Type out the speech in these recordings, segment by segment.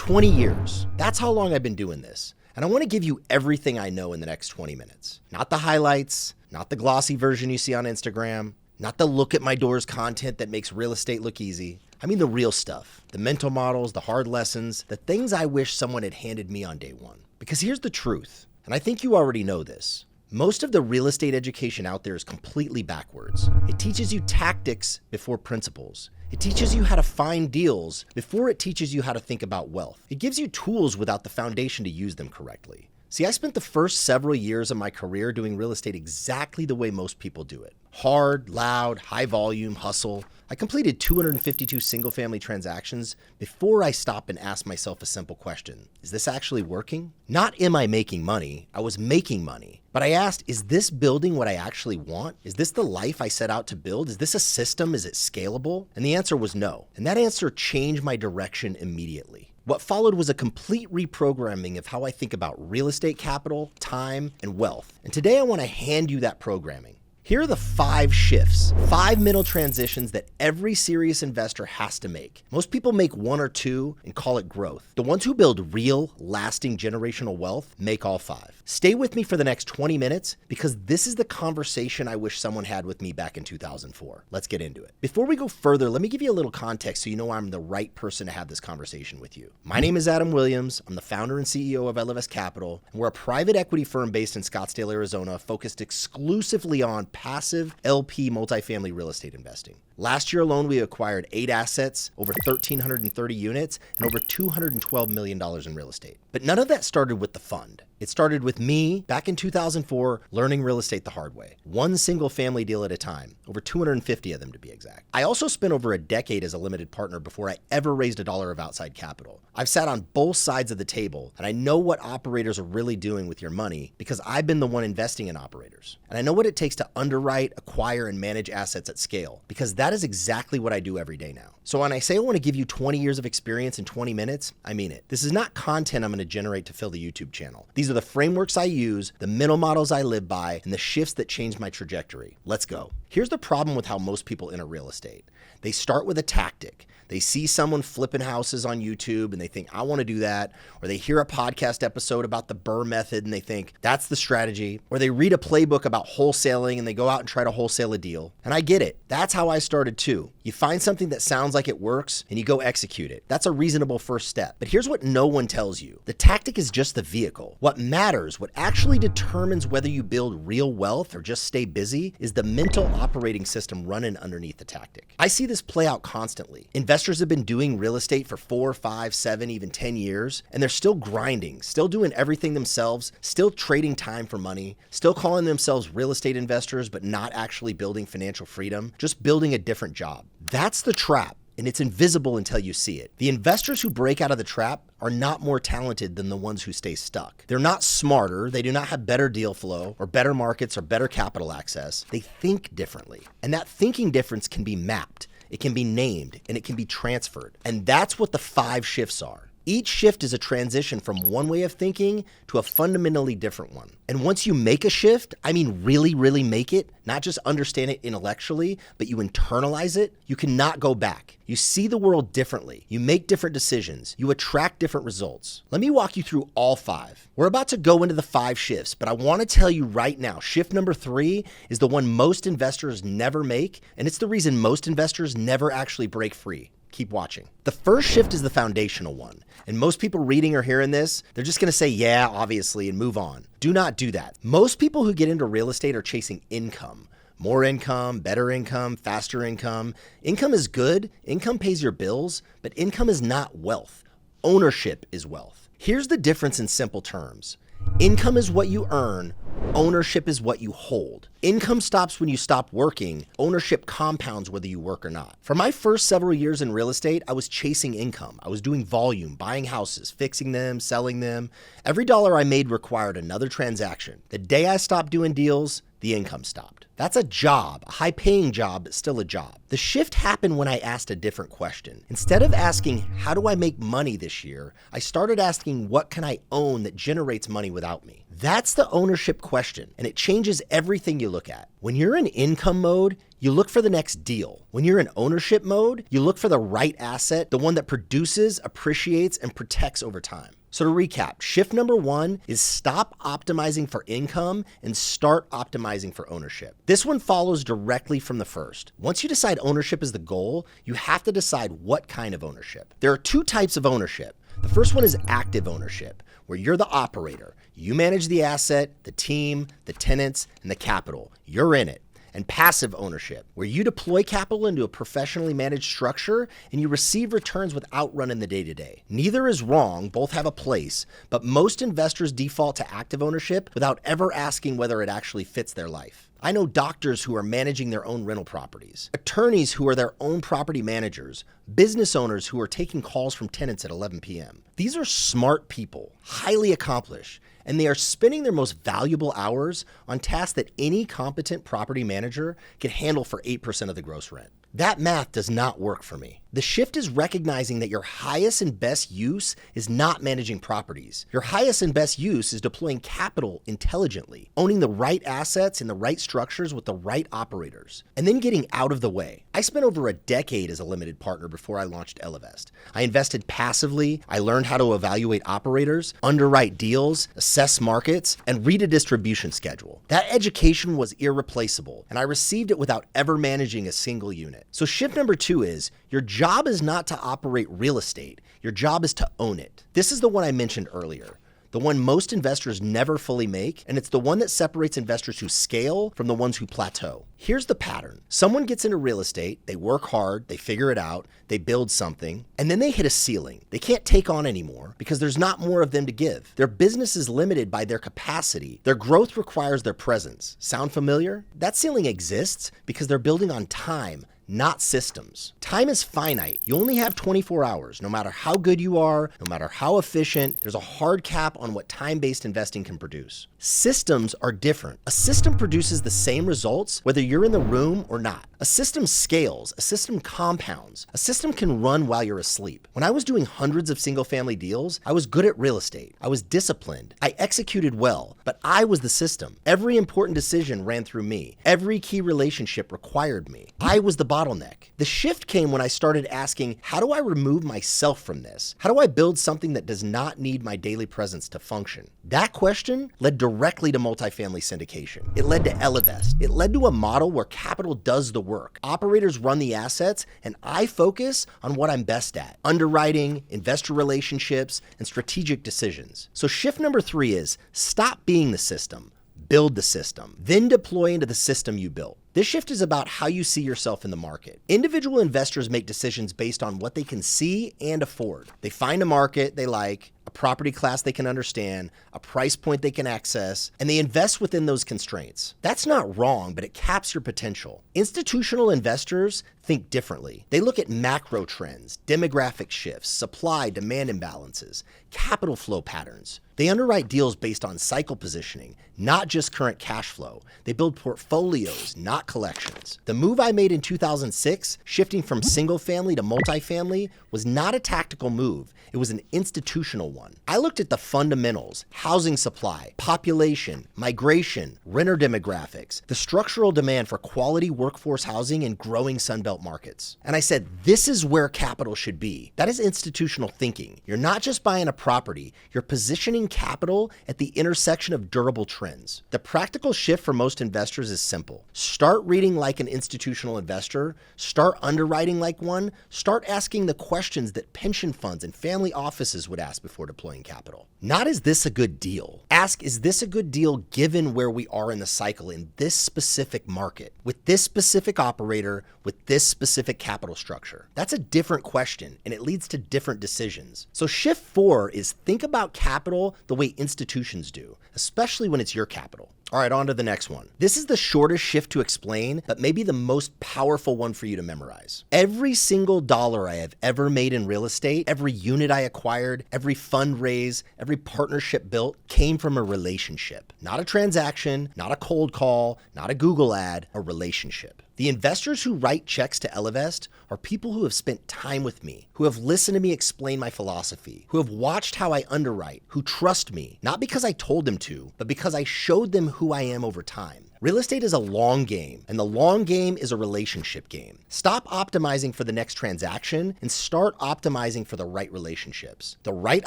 20 years. That's how long I've been doing this. And I want to give you everything I know in the next 20 minutes. Not the highlights, not the glossy version you see on Instagram, not the look at my doors content that makes real estate look easy. I mean the real stuff, the mental models, the hard lessons, the things I wish someone had handed me on day one. Because here's the truth, and I think you already know this. Most of the real estate education out there is completely backwards. It teaches you tactics before principles. It teaches you how to find deals before it teaches you how to think about wealth. It gives you tools without the foundation to use them correctly. See, I spent the first several years of my career doing real estate exactly the way most people do it. Hard, loud, high volume, hustle. I completed 252 single-family transactions before I stopped and asked myself a simple question. Is this actually working? Not am I making money, I was making money. But I asked, is this building what I actually want? Is this the life I set out to build? Is this a system? Is it scalable? And the answer was no. And that answer changed my direction immediately. What followed was a complete reprogramming of how I think about real estate capital, time, and wealth. And today I want to hand you that programming. Here are the 5 shifts, 5 mental transitions that every serious investor has to make. Most people make 1 or 2 and call it growth. The ones who build real, lasting generational wealth make all 5. Stay with me for the next 20 minutes because this is the conversation I wish someone had with me back in 2004. Let's get into it. Before we go further, let me give you a little context so you know I'm the right person to have this conversation with you. My name is Adam Williams. I'm the founder and CEO of LFS Capital, and we're a private equity firm based in Scottsdale, Arizona, focused exclusively on passive LP multifamily real estate investing. Last year alone, we acquired 8 assets, over 1,330 units, and over $212 million in real estate. But none of that started with the fund. It started with me back in 2004, learning real estate the hard way. One single family deal at a time, over 250 of them to be exact. I also spent over a decade as a limited partner before I ever raised $1 of outside capital. I've sat on both sides of the table, and I know what operators are really doing with your money because I've been the one investing in operators. And I know what it takes to underwrite, acquire, and manage assets at scale because that is exactly what I do every day now. So when I say I want to give you 20 years of experience in 20 minutes, I mean it. This is not content I'm going to generate to fill the YouTube channel. These are the frameworks I use, the mental models I live by, and the shifts that changed my trajectory. Let's go. Here's the problem with how most people enter real estate. They start with a tactic. They see someone flipping houses on YouTube and they think, I want to do that. Or they hear a podcast episode about the Burr method and they think, that's the strategy. Or they read a playbook about wholesaling and they go out and try to wholesale a deal. And I get it. That's how I started too. You find something that sounds like it works and you go execute it. That's a reasonable first step. But here's what no one tells you. The tactic is just the vehicle. What matters, what actually determines whether you build real wealth or just stay busy, is the mental operating system running underneath the tactic. I see this play out constantly. Investors have been doing real estate for 4, 5, 7, even 10 years, and they're still grinding, still doing everything themselves, still trading time for money, still calling themselves real estate investors, but not actually building financial freedom, just building a different job. That's the trap. And it's invisible until you see it. The investors who break out of the trap are not more talented than the ones who stay stuck. They're not smarter, they do not have better deal flow or better markets or better capital access. They think differently. And that thinking difference can be mapped, it can be named, and it can be transferred. And that's what the 5 shifts are. Each shift is a transition from one way of thinking to a fundamentally different one. And once you make a shift, I mean really make it, not just understand it intellectually, but you internalize it, you cannot go back. You see the world differently. You make different decisions. You attract different results. Let me walk you through all 5. We're about to go into the 5 shifts, but I want to tell you right now, shift number 3 is the one most investors never make, and it's the reason most investors never actually break free. Keep watching. The first shift is the foundational one. And most people reading or hearing this, they're just going to say, yeah, obviously, and move on. Do not do that. Most people who get into real estate are chasing income. More income, better income, faster income. Income is good. Income pays your bills, but income is not wealth. Ownership is wealth. Here's the difference in simple terms. Income is what you earn. Ownership is what you hold. Income stops when you stop working. Ownership compounds whether you work or not. For my first several years in real estate, I was chasing income. I was doing volume, buying houses, fixing them, selling them. Every dollar I made required another transaction. The day I stopped doing deals, the income stopped. That's a job, a high-paying job, but still a job. The shift happened when I asked a different question. Instead of asking, how do I make money this year? I started asking, what can I own that generates money without me? That's the ownership question, and it changes everything you look at. When you're in income mode, you look for the next deal. When you're in ownership mode, you look for the right asset, the one that produces, appreciates, and protects over time. So to recap, shift number 1 is stop optimizing for income and start optimizing for ownership. This one follows directly from the first. Once you decide ownership is the goal, you have to decide what kind of ownership. There are 2 types of ownership. The first one is active ownership, where you're the operator. You manage the asset, the team, the tenants, and the capital. You're in it. And passive ownership, where you deploy capital into a professionally managed structure and you receive returns without running the day-to-day. Neither is wrong, both have a place, but most investors default to active ownership without ever asking whether it actually fits their life. I know doctors who are managing their own rental properties, attorneys who are their own property managers, business owners who are taking calls from tenants at 11 p.m. These are smart people, highly accomplished, and they are spending their most valuable hours on tasks that any competent property manager can handle for 8% of the gross rent. That math does not work for me. The shift is recognizing that your highest and best use is not managing properties. Your highest and best use is deploying capital intelligently, owning the right assets in the right structures with the right operators, and then getting out of the way. I spent over a decade as a limited partner before I launched Ellevest. I invested passively, I learned how to evaluate operators, underwrite deals, assess markets, and read a distribution schedule. That education was irreplaceable, and I received it without ever managing a single unit. So shift number 2 is, your job is not to operate real estate. Your job is to own it. This is the one I mentioned earlier, the one most investors never fully make, and it's the one that separates investors who scale from the ones who plateau. Here's the pattern. Someone gets into real estate, they work hard, they figure it out, they build something, and then they hit a ceiling. They can't take on anymore because there's not more of them to give. Their business is limited by their capacity. Their growth requires their presence. Sound familiar? That ceiling exists because they're building on time, not systems. Time is finite. You only have 24 hours. No matter how good you are, no matter how efficient, there's a hard cap on what time-based investing can produce. Systems are different. A system produces the same results whether you're in the room or not. A system scales. A system compounds. A system can run while you're asleep. When I was doing hundreds of single-family deals, I was good at real estate. I was disciplined. I executed well, but I was the system. Every important decision ran through me. Every key relationship required me. I was the bottleneck. The shift came when I started asking, how do I remove myself from this? How do I build something that does not need my daily presence to function? That question led directly to multifamily syndication. It led to Ellevest. It led to a model where capital does the work. Operators run the assets, and I focus on what I'm best at: underwriting, investor relationships, and strategic decisions. So shift number 3 is stop being the system. Build the system, then deploy into the system you built. This shift is about how you see yourself in the market. Individual investors make decisions based on what they can see and afford. They find a market they like, a property class they can understand, a price point they can access, and they invest within those constraints. That's not wrong, but it caps your potential. Institutional investors think differently. They look at macro trends, demographic shifts, supply-demand imbalances, capital flow patterns. They underwrite deals based on cycle positioning, not just current cash flow. They build portfolios, not collections. The move I made in 2006, shifting from single family to multifamily, was not a tactical move. It was an institutional one. I looked at the fundamentals: housing supply, population, migration, renter demographics, the structural demand for quality workforce housing in growing Sunbelt markets. And I said, this is where capital should be. That is institutional thinking. You're not just buying a property, you're positioning capital at the intersection of durable trends. The practical shift for most investors is simple. Start reading like an institutional investor, start underwriting like one, start asking the questions that pension funds and family offices would ask before deploying capital. Not, is this a good deal? Ask, is this a good deal given where we are in the cycle in this specific market, with this specific operator, with this specific capital structure? That's a different question, and it leads to different decisions. So shift 4 is think about capital the way institutions do, especially when it's your capital. All right, on to the next one. This is the shortest shift to explain, but maybe the most powerful one for you to memorize. Every single dollar I have ever made in real estate, every unit I acquired, every fundraise, every partnership built came from a relationship. Not a transaction, not a cold call, not a Google ad, a relationship. The investors who write checks to Ellevest are people who have spent time with me, who have listened to me explain my philosophy, who have watched how I underwrite, who trust me, not because I told them to, but because I showed them who I am over time. Real estate is a long game, and the long game is a relationship game. Stop optimizing for the next transaction and start optimizing for the right relationships. The right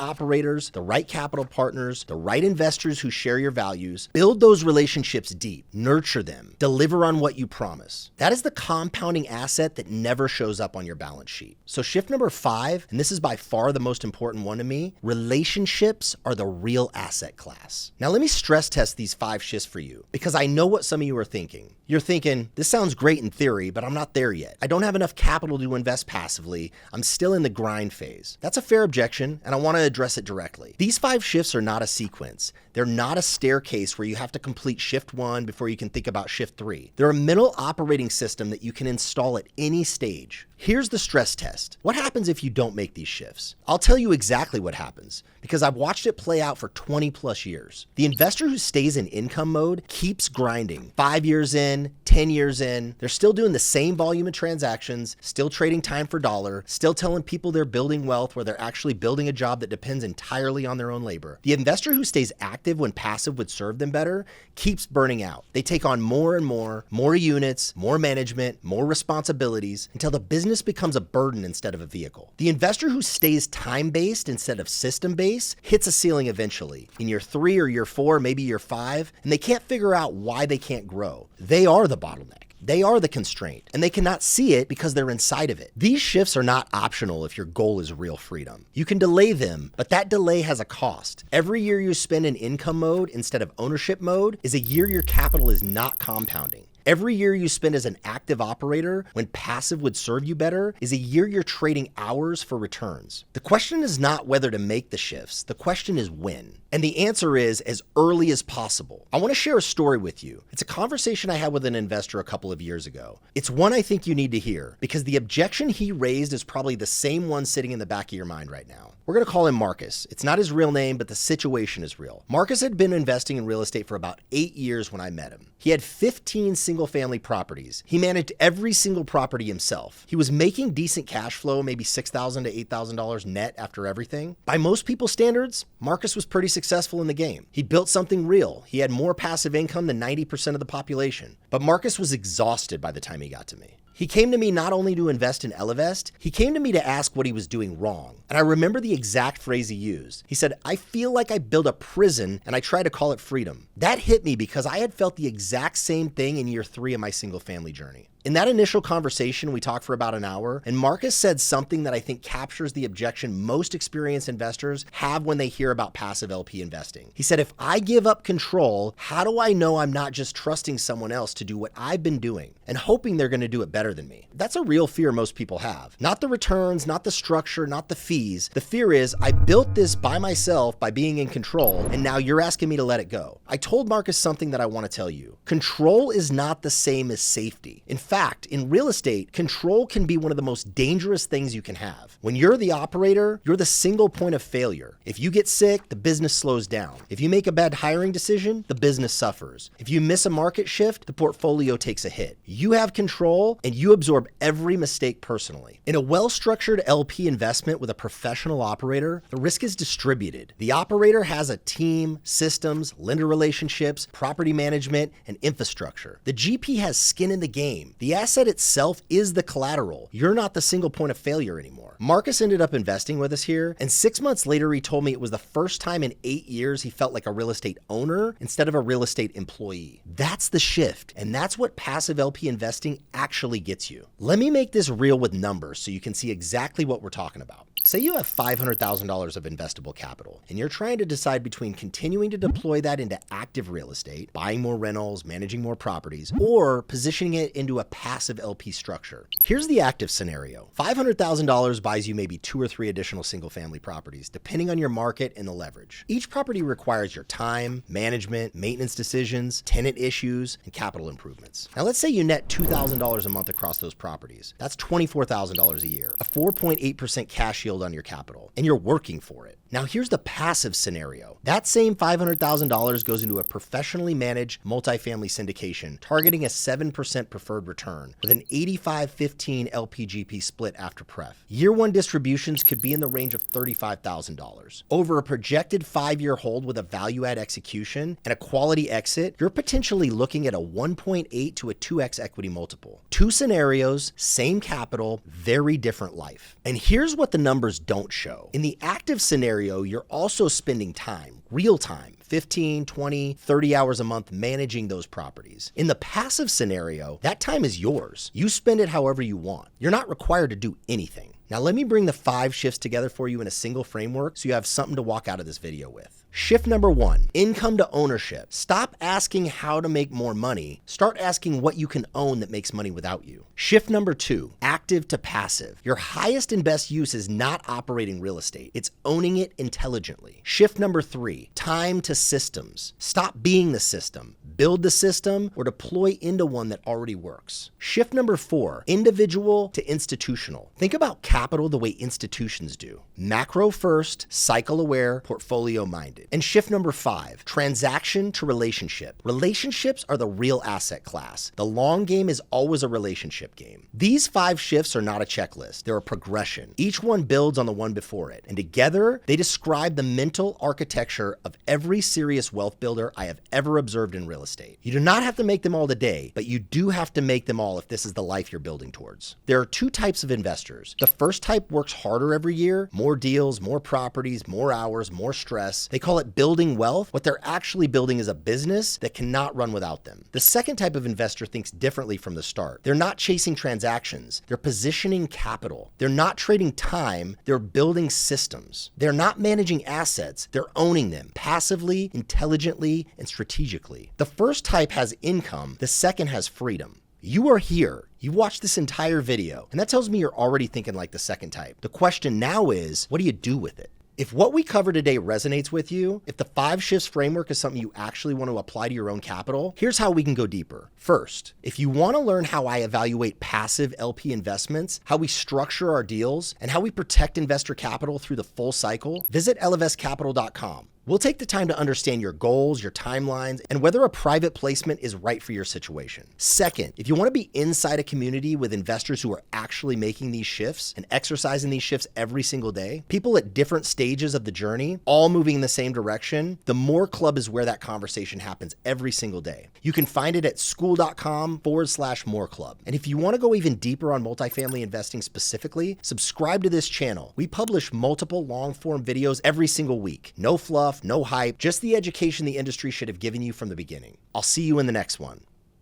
operators, the right capital partners, the right investors who share your values. Build those relationships deep, nurture them, deliver on what you promise. That is the compounding asset that never shows up on your balance sheet. So shift number 5, and this is by far the most important one to me, relationships are the real asset class. Now let me stress test these 5 shifts for you, because I know what some of you are thinking. You're thinking, this sounds great in theory, but I'm not there yet. I don't have enough capital to invest passively. I'm still in the grind phase. That's a fair objection, and I want to address it directly. These 5 shifts are not a sequence. They're not a staircase where you have to complete shift 1 before you can think about shift 3. They're a mental operating system that you can install at any stage. Here's the stress test. What happens if you don't make these shifts? I'll tell you exactly what happens, because I've watched it play out for 20 plus years. The investor who stays in income mode keeps grinding. 5 years in, 10 years in, they're still doing the same volume of transactions, still trading time for dollar, still telling people they're building wealth where they're actually building a job that depends entirely on their own labor. The investor who stays active when passive would serve them better keeps burning out. They take on more and more units, more management, more responsibilities until the business becomes a burden instead of a vehicle. The investor who stays time-based instead of system-based hits a ceiling eventually, in year 3 or year 4, maybe year 5, and they can't figure out why they can't grow. They are the bottleneck. They are the constraint, and they cannot see it because they're inside of it. These shifts are not optional if your goal is real freedom. You can delay them, but that delay has a cost. Every year you spend in income mode instead of ownership mode is a year your capital is not compounding. Every year you spend as an active operator when passive would serve you better is a year you're trading hours for returns. The question is not whether to make the shifts. The question is when. And the answer is as early as possible. I want to share a story with you. It's a conversation I had with an investor a couple of years ago. It's one I think you need to hear because the objection he raised is probably the same one sitting in the back of your mind right now. We're going to call him Marcus. It's not his real name, but the situation is real. Marcus had been investing in real estate for about 8 years when I met him. He had 15 single-family properties. He managed every single property himself. He was making decent cash flow, maybe $6,000 to $8,000 net after everything. By most people's standards, Marcus was pretty successful in the game. He built something real. He had more passive income than 90% of the population. But Marcus was exhausted by the time he got to me. He came to me not only to invest in Ellevest, he came to me to ask what he was doing wrong. And I remember the exact phrase he used. He said, "I feel like I built a prison and I try to call it freedom." That hit me because I had felt the exact same thing in year 3 of my single family journey. In that initial conversation, we talked for about an hour, and Marcus said something that I think captures the objection most experienced investors have when they hear about passive LP investing. He said, if I give up control, how do I know I'm not just trusting someone else to do what I've been doing and hoping they're going to do it better than me? That's a real fear most people have. Not the returns, not the structure, not the fees. The fear is, I built this by myself by being in control, and now you're asking me to let it go. I told Marcus something that I want to tell you. Control is not the same as safety. In fact, in real estate, control can be one of the most dangerous things you can have. When you're the operator, you're the single point of failure. If you get sick, the business slows down. If you make a bad hiring decision, the business suffers. If you miss a market shift, the portfolio takes a hit. You have control and you absorb every mistake personally. In a well-structured LP investment with a professional operator, the risk is distributed. The operator has a team, systems, lender relationships, property management, and infrastructure. The GP has skin in the game. The asset itself is the collateral. You're not the single point of failure anymore. Marcus ended up investing with us here, and 6 months later, he told me it was the first time in 8 years he felt like a real estate owner instead of a real estate employee. That's the shift, and that's what passive LP investing actually gets you. Let me make this real with numbers so you can see exactly what we're talking about. Say you have $500,000 of investable capital, and you're trying to decide between continuing to deploy that into active real estate, buying more rentals, managing more properties, or positioning it into a passive LP structure. Here's the active scenario. $500,000 buys you maybe 2 or 3 additional single-family properties, depending on your market and the leverage. Each property requires your time, management, maintenance decisions, tenant issues, and capital improvements. Now let's say you net $2,000 a month across those properties. That's $24,000 a year, a 4.8% cash yield on your capital, and you're working for it. Now here's the passive scenario. That same $500,000 goes into a professionally managed multifamily syndication targeting a 7% preferred return with an 85-15 LPGP split after pref. Year 1 distributions could be in the range of $35,000. Over a projected 5-year hold with a value add execution and a quality exit, you're potentially looking at a 1.8 to a 2x equity multiple. 2 scenarios, same capital, very different life. And here's what the numbers don't show. In the active scenario, you're also spending time, real time, 15, 20, 30 hours a month managing those properties. In the passive scenario, that time is yours. You spend it however you want. You're not required to do anything. Now let me bring the 5 shifts together for you in a single framework so you have something to walk out of this video with. Shift number 1, income to ownership. Stop asking how to make more money. Start asking what you can own that makes money without you. Shift number 2, active to passive. Your highest and best use is not operating real estate. It's owning it intelligently. Shift number 3, time to systems. Stop being the system. Build the system or deploy into one that already works. Shift number 4, individual to institutional. Think about capital the way institutions do. Macro first, cycle aware, portfolio minded. And shift number 5, transaction to relationship. Relationships are the real asset class. The long game is always a relationship game. These 5 shifts are not a checklist. They're a progression. Each one builds on the one before it. And together, they describe the mental architecture of every serious wealth builder I have ever observed in real estate. You do not have to make them all today, but you do have to make them all if this is the life you're building towards. There are 2 types of investors. The first type works harder every year, more deals, more properties, more hours, more stress. They call it building wealth. What they're actually building is a business that cannot run without them. The second type of investor thinks differently from the start. They're not chasing transactions. They're positioning capital. They're not trading time. They're building systems. They're not managing assets. They're owning them passively, intelligently, and strategically. The first type has income. The second has freedom. You are here. You watched this entire video, and that tells me you're already thinking like the second type. The question now is, what do you do with it? If what we cover today resonates with you, if the 5 shifts framework is something you actually want to apply to your own capital, here's how we can go deeper. First, if you want to learn how I evaluate passive LP investments, how we structure our deals, and how we protect investor capital through the full cycle, visit elevestcapital.com. We'll take the time to understand your goals, your timelines, and whether a private placement is right for your situation. Second, if you want to be inside a community with investors who are actually making these shifts and exercising these shifts every single day, people at different stages of the journey, all moving in the same direction, the More Club is where that conversation happens every single day. You can find it at school.com/More Club. And if you want to go even deeper on multifamily investing specifically, subscribe to this channel. We publish multiple long-form videos every single week. No fluff, no hype, just the education the industry should have given you from the beginning. I'll see you in the next one.